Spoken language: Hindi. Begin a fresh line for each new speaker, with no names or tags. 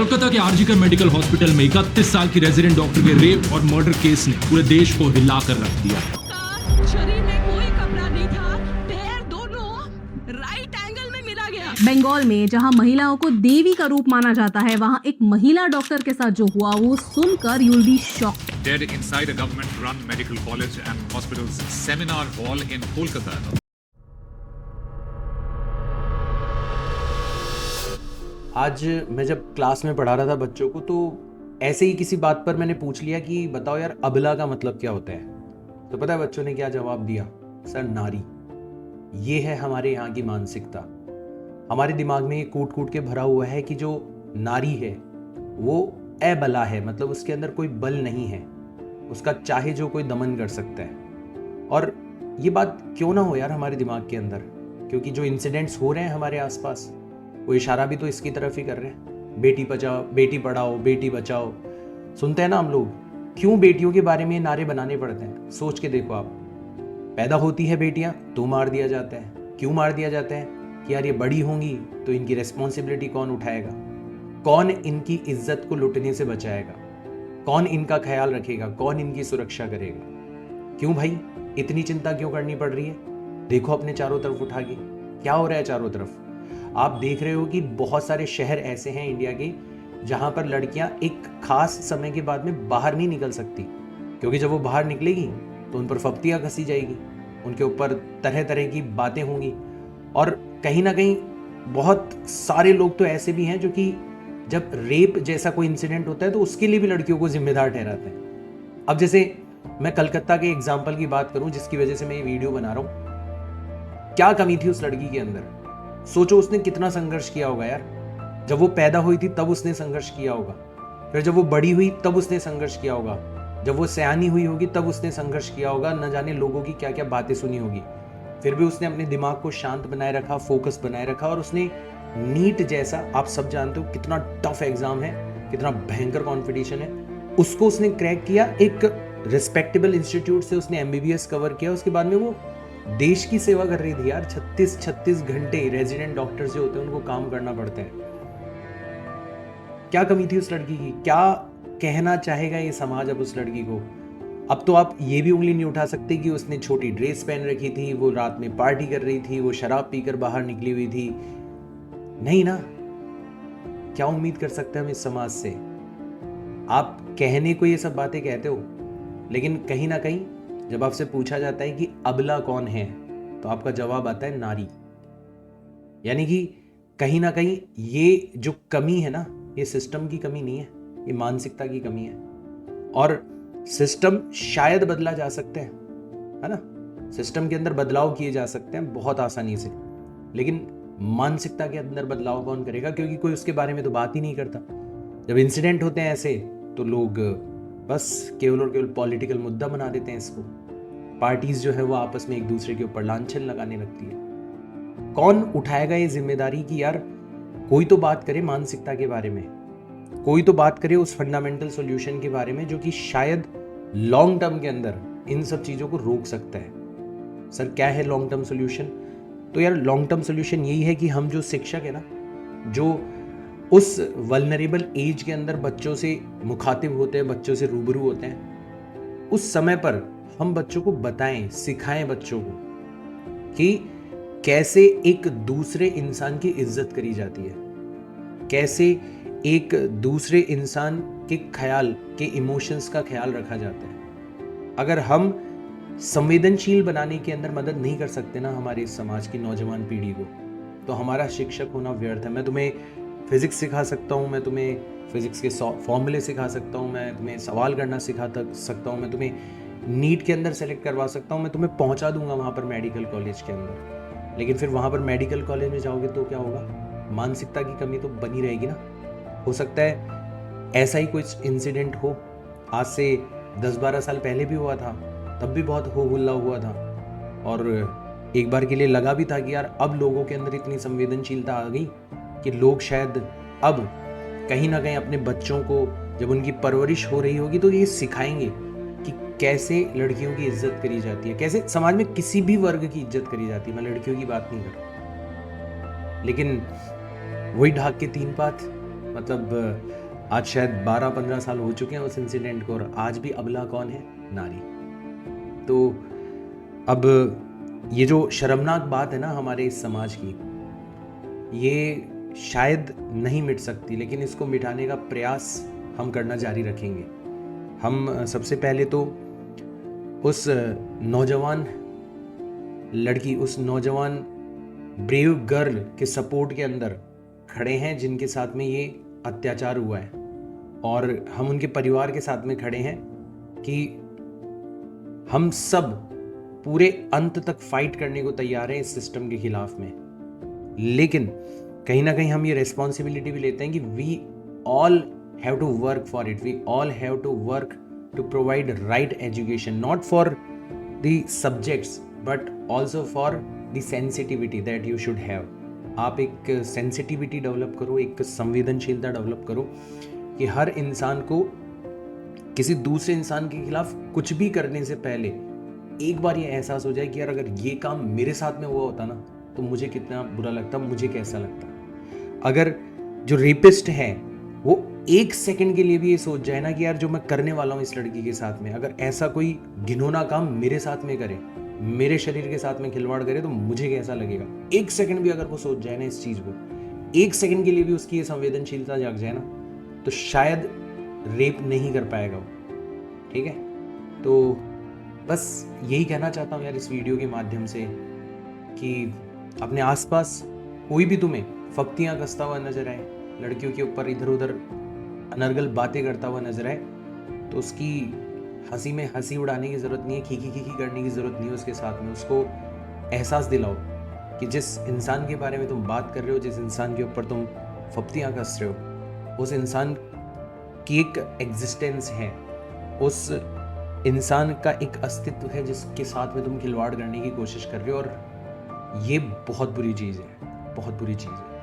कोलकाता के आरजीकर मेडिकल हॉस्पिटल में 31 साल की रेजिडेंट डॉक्टर के रेप और मर्डर केस ने पूरे देश को हिलाकर रख दिया।
शरीर में कोई कपड़ा नहीं था, पैर दोनों राइट एंगल में मिला गया।
बंगाल में जहां महिलाओं को देवी का रूप माना जाता है, वहां एक महिला डॉक्टर के साथ जो हुआ वो सुनकर you will be shocked.
Dead inside a government-run medical college and hospital's seminar hall in Kolkata.
आज मैं जब क्लास में पढ़ा रहा था बच्चों को, तो ऐसे ही किसी बात पर मैंने पूछ लिया कि बताओ यार, अबला का मतलब क्या होता है। तो पता है बच्चों ने क्या जवाब दिया? सर, नारी। ये है हमारे यहाँ की मानसिकता। हमारे दिमाग में ये कूट कूट के भरा हुआ है कि जो नारी है वो अबला है, मतलब उसके अंदर कोई बल नहीं है, उसका चाहे जो कोई दमन कर सकता है। और ये बात क्यों ना हो यार हमारे दिमाग के अंदर, क्योंकि जो इंसिडेंट्स हो रहे हैं हमारे आसपास वो इशारा भी तो इसकी तरफ ही कर रहे हैं। बेटी बचाओ, बेटी पढ़ाओ, बेटी बचाओ सुनते हैं ना हम लोग। क्यों बेटियों के बारे में नारे बनाने पड़ते हैं? सोच के देखो आप। पैदा होती है बेटियां तो मार दिया जाता है। क्यों मार दिया जाता है? कि यार ये बड़ी होंगी तो इनकी रिस्पॉन्सिबिलिटी कौन उठाएगा, कौन इनकी इज्जत को लुटने से बचाएगा, कौन इनका ख्याल रखेगा, कौन इनकी सुरक्षा करेगा। क्यों भाई इतनी चिंता क्यों करनी पड़ रही है? देखो अपने चारों तरफ उठा के क्या हो रहा है चारों तरफ। आप देख रहे हो कि बहुत सारे शहर ऐसे हैं इंडिया के जहां पर लड़कियां एक खास समय के बाद में बाहर नहीं निकल सकती, क्योंकि जब वो बाहर निकलेगी तो उन पर फप्तियां घसी जाएगी, उनके ऊपर तरह तरह की बातें होंगी। और कहीं ना कहीं बहुत सारे लोग तो ऐसे भी हैं जो कि जब रेप जैसा कोई इंसिडेंट होता है तो उसके लिए भी लड़कियों को जिम्मेदार ठहराते हैं। अब जैसे मैं कलकत्ता के एग्जाम्पल की बात करूं, जिसकी वजह से मैं ये वीडियो बना रहा हूं, क्या कमी थी उस लड़की के अंदर? सोचो उसने कितना संघर्ष किया होगा यार। जब वो पैदा हुई थी तब उसने संघर्ष किया होगा, फिर जब वो बड़ी हुई तब उसने संघर्ष किया होगा, जब वो सयानी हुई होगी तब उसने संघर्ष किया होगा, न जाने लोगों की क्या क्या बातें सुनी होगी। फिर भी उसने अपने दिमाग को शांत बनाए रखा, फोकस बनाए रखा, और उसने नीट जैसा, आप सब जानते हो कितना टफ एग्जाम है, कितना भयंकर कंपटीशन है, उसको उसने क्रैक किया। एक रिस्पेक्टेबल इंस्टीट्यूट से उसने एमबीबीएस कवर किया। उसके बाद में वो देश की सेवा कर रही थी यार। 36 घंटे रेजिडेंट डॉक्टर्स जो होते हैं उनको काम करना पड़ता है। क्या कमी थी उस लड़की की? क्या कहना चाहेगा ये समाज अब उस लड़की को? अब तो आप ये भी उंगली नहीं उठा सकते कि उसने छोटी ड्रेस पहन रखी थी, वो रात में पार्टी कर रही थी, वो शराब पीकर बाहर निकली हुई थी। नहीं ना। क्या उम्मीद कर सकते हैं हम इस समाज से? आप कहने को ये सब बातें कहते हो, लेकिन कहीं ना कहीं जब आपसे पूछा जाता है कि अबला कौन है, तो आपका जवाब आता है नारी। यानी कि कहीं ना कहीं ये जो कमी है ना, ये सिस्टम की कमी नहीं है, ये मानसिकता की कमी है। और सिस्टम शायद बदला जा सकता है ना? सिस्टम के अंदर बदलाव किए जा सकते हैं बहुत आसानी से, लेकिन मानसिकता के अंदर बदलाव कौन करेगा? क्योंकि कोई उसके बारे में तो बात ही नहीं करता। जब इंसिडेंट होते हैं ऐसे तो लोग बस केवल और केवल पॉलिटिकल मुद्दा बना देते हैं इसको। पार्टीज जो है वो आपस में एक दूसरे के ऊपर लांछन लगाने लगती है। कौन उठाएगा ये जिम्मेदारी कि यार कोई तो बात करे मानसिकता के बारे में, कोई तो बात करे उस फंडामेंटल सॉल्यूशन के बारे में जो कि शायद लॉन्ग टर्म के अंदर इन सब चीज़ों को रोक सकता है। सर, क्या है लॉन्ग टर्म सॉल्यूशन? तो यार लॉन्ग टर्म सॉल्यूशन यही है कि हम जो शिक्षक है ना, जो उस वल्नरेबल एज के अंदर बच्चों से मुखातिब होते हैं, बच्चों से रूबरू होते हैं, उस समय पर हम बच्चों को बताएं, सिखाएं बच्चों को कि कैसे एक दूसरे इंसान की इज्जत करी जाती है, कैसे एक दूसरे इंसान के ख्याल के इमोशंस का ख्याल रखा जाता है। अगर हम संवेदनशील बनाने के अंदर मदद नहीं कर सकते ना हमारे इस समाज की नौजवान पीढ़ी को, तो हमारा शिक्षक होना व्यर्थ है। मैं तुम्हें फिजिक्स सिखा सकता हूँ, मैं तुम्हें फिजिक्स के फॉर्मूले सिखा सकता हूँ, मैं तुम्हें सवाल करना सिखा सकता हूँ, मैं तुम्हें नीट के अंदर सेलेक्ट करवा सकता हूँ, मैं तुम्हें पहुँचा दूंगा वहाँ पर मेडिकल कॉलेज के अंदर। लेकिन फिर वहाँ पर मेडिकल कॉलेज में जाओगे तो क्या होगा? मानसिकता की कमी तो बनी रहेगी ना। हो सकता है ऐसा ही कुछ इंसिडेंट हो, आज से 10-12 साल पहले भी हुआ था, तब भी बहुत हो हुल्ला हुआ था, और एक बार के लिए लगा भी था कि यार अब लोगों के अंदर इतनी संवेदनशीलता आ गई कि लोग शायद अब कहीं ना कहीं अपने बच्चों को, जब उनकी परवरिश हो रही होगी, तो ये सिखाएंगे कि कैसे लड़कियों की इज्जत करी जाती है, कैसे समाज में किसी भी वर्ग की इज्जत करी जाती है। मैं लड़कियों की बात नहीं कर रहा, लेकिन वही ढाक के तीन पात मतलब आज शायद 12-15 साल हो चुके हैं उस इंसिडेंट को, और आज भी अबला कौन है? नारी। तो अब ये जो शर्मनाक बात है ना हमारे इस समाज की, ये शायद नहीं मिट सकती, लेकिन इसको मिटाने का प्रयास हम करना जारी रखेंगे। हम सबसे पहले तो उस नौजवान लड़की, उस नौजवान ब्रेव गर्ल के सपोर्ट के अंदर खड़े हैं जिनके साथ में ये अत्याचार हुआ है, और हम उनके परिवार के साथ में खड़े हैं कि हम सब पूरे अंत तक फाइट करने को तैयार हैं इस सिस्टम के खिलाफ में। लेकिन कहीं ना कहीं हम ये रिस्पॉन्सिबिलिटी भी लेते हैं कि we all have to work for it, we all have to work to provide right education, not for the subjects but also for the sensitivity that you should have. आप एक सेंसिटिविटी डेवलप करो, एक संवेदनशीलता डेवलप करो कि हर इंसान को किसी दूसरे इंसान के खिलाफ कुछ भी करने से पहले एक बार ये एहसास हो जाए कि यार अगर ये काम मेरे साथ में हुआ होता ना तो मुझे कितना बुरा लगता, मुझे कैसा लगता। अगर जो रेपिस्ट है वो एक सेकंड के लिए भी ये सोच जाए ना कि यार जो मैं करने वाला हूँ इस लड़की के साथ में, अगर ऐसा कोई घिनौना काम मेरे साथ में करे, मेरे शरीर के साथ में खिलवाड़ करे, तो मुझे कैसा लगेगा। एक सेकंड भी अगर वो सोच जाए ना इस चीज़ को, एक सेकंड के लिए भी उसकी ये संवेदनशीलता जाग जाए ना, तो शायद रेप नहीं कर पाएगा वो। ठीक है, तो बस यही कहना चाहता हूँ यार इस वीडियो के माध्यम से कि अपने आसपास कोई भी तुम्हें फप्तियाँ कसता हुआ नजर आए, लड़कियों के ऊपर इधर उधर अनर्गल बातें करता हुआ नजर आए, तो उसकी हंसी में हंसी उड़ाने की ज़रूरत नहीं है, खीखी खीखी करने की ज़रूरत नहीं है उसके साथ में। उसको एहसास दिलाओ कि जिस इंसान के बारे में तुम बात कर रहे हो, जिस इंसान के ऊपर तुम फप्तियाँ कस रहे हो, उस इंसान की एक एग्जिस्टेंस है, उस इंसान का एक अस्तित्व है जिसके साथ में तुम खिलवाड़ करने की कोशिश कर रहे हो, और ये बहुत बुरी चीज़ है, बहुत बुरी चीज़ है।